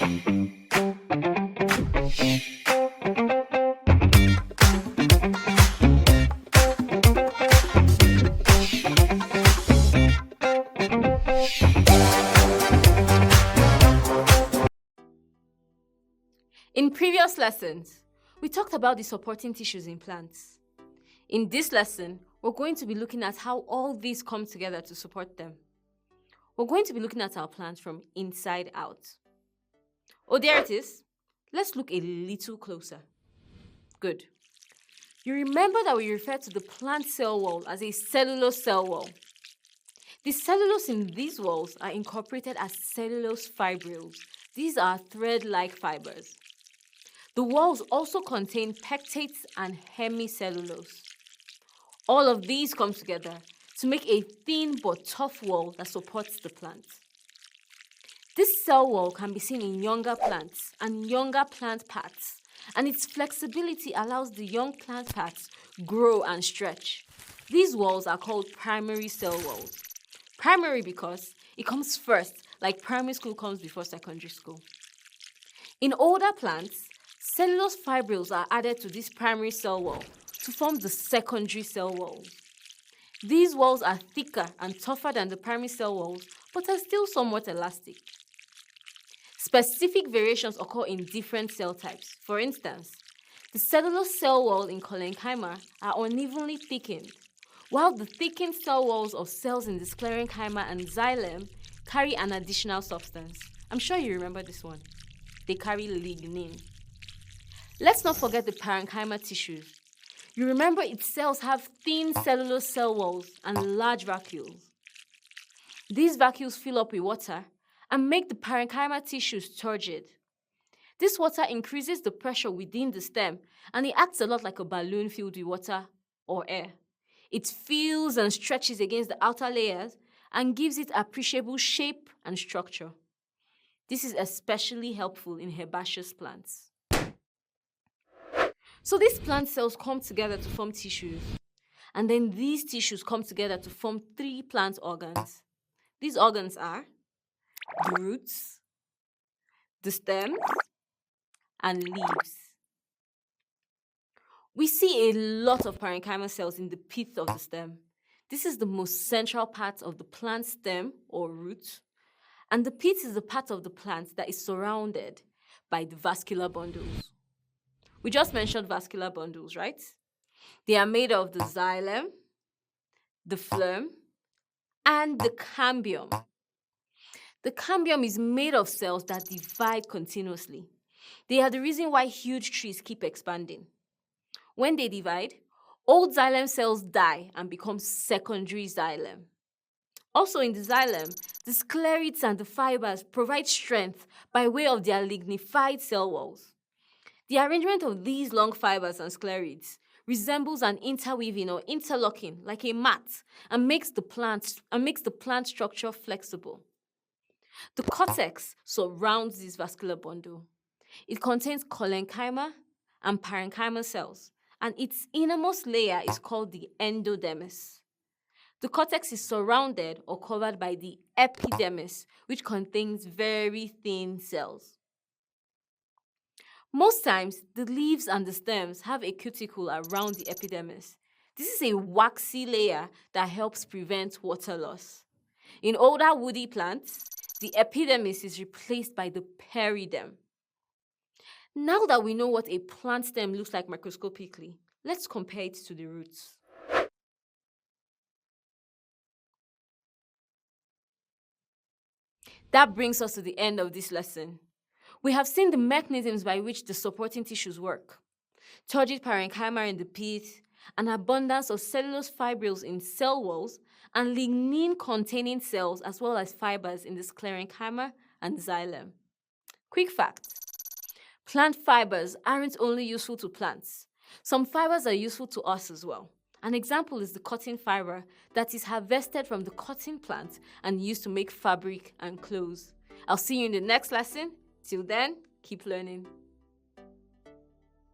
In previous lessons, we talked about the supporting tissues in plants. In this lesson, we're going to be looking at how all these come together to support them. We're going to be looking at our plant from inside out. Oh, there it is. Let's look a little closer. Good. You remember that we referred to the plant cell wall as a cellulose cell wall. The cellulose in these walls are incorporated as cellulose fibrils. These are thread-like fibers. The walls also contain pectates and hemicellulose. All of these come together to make a thin but tough wall that supports the plant. This cell wall can be seen in younger plants and younger plant parts, and its flexibility allows the young plant parts grow and stretch. These walls are called primary cell walls. Primary because it comes first, like primary school comes before secondary school. In older plants, cellulose fibrils are added to this primary cell wall to form the secondary cell walls. These walls are thicker and tougher than the primary cell walls, but are still somewhat elastic. Specific variations occur in different cell types. For instance, the cellulose cell wall in Collenchyma are unevenly thickened, while the thickened cell walls of cells in the Sclerenchyma and xylem carry an additional substance. I'm sure you remember this one. They carry lignin. Let's not forget the parenchyma tissues. You remember its cells have thin cellulose cell walls and large vacuoles. These vacuoles fill up with water and make the parenchyma tissues turgid. This water increases the pressure within the stem, and it acts a lot like a balloon filled with water or air. It fills and stretches against the outer layers and gives it appreciable shape and structure. This is especially helpful in herbaceous plants. So these plant cells come together to form tissues, and then these tissues come together to form 3 plant organs. These organs are the roots, the stems, and leaves. We see a lot of parenchyma cells in the pith of the stem. This is the most central part of the plant stem or root, and the pith is the part of the plant that is surrounded by the vascular bundles. We just mentioned vascular bundles, right? They are made of the xylem, the phloem, and the cambium. The cambium is made of cells that divide continuously. They are the reason why huge trees keep expanding. When they divide, old xylem cells die and become secondary xylem. Also in the xylem, the sclerids and the fibers provide strength by way of their lignified cell walls. The arrangement of these long fibers and sclerids resembles an interweaving or interlocking like a mat and makes the plant structure flexible. The cortex surrounds this vascular bundle. It contains collenchyma and parenchyma cells, and its innermost layer is called the endodermis. The cortex is surrounded or covered by the epidermis, which contains very thin cells. Most times, the leaves and the stems have a cuticle around the epidermis. This is a waxy layer that helps prevent water loss. In older woody plants, the epidermis is replaced by the periderm. Now that we know what a plant stem looks like microscopically, let's compare it to the roots. That brings us to the end of this lesson. We have seen the mechanisms by which the supporting tissues work. Turgid parenchyma in the pith, an abundance of cellulose fibrils in cell walls, and lignin-containing cells as well as fibers in the sclerenchyma and xylem. Quick fact: plant fibers aren't only useful to plants. Some fibers are useful to us as well. An example is the cotton fiber that is harvested from the cotton plant and used to make fabric and clothes. I'll see you in the next lesson. Till then, keep learning.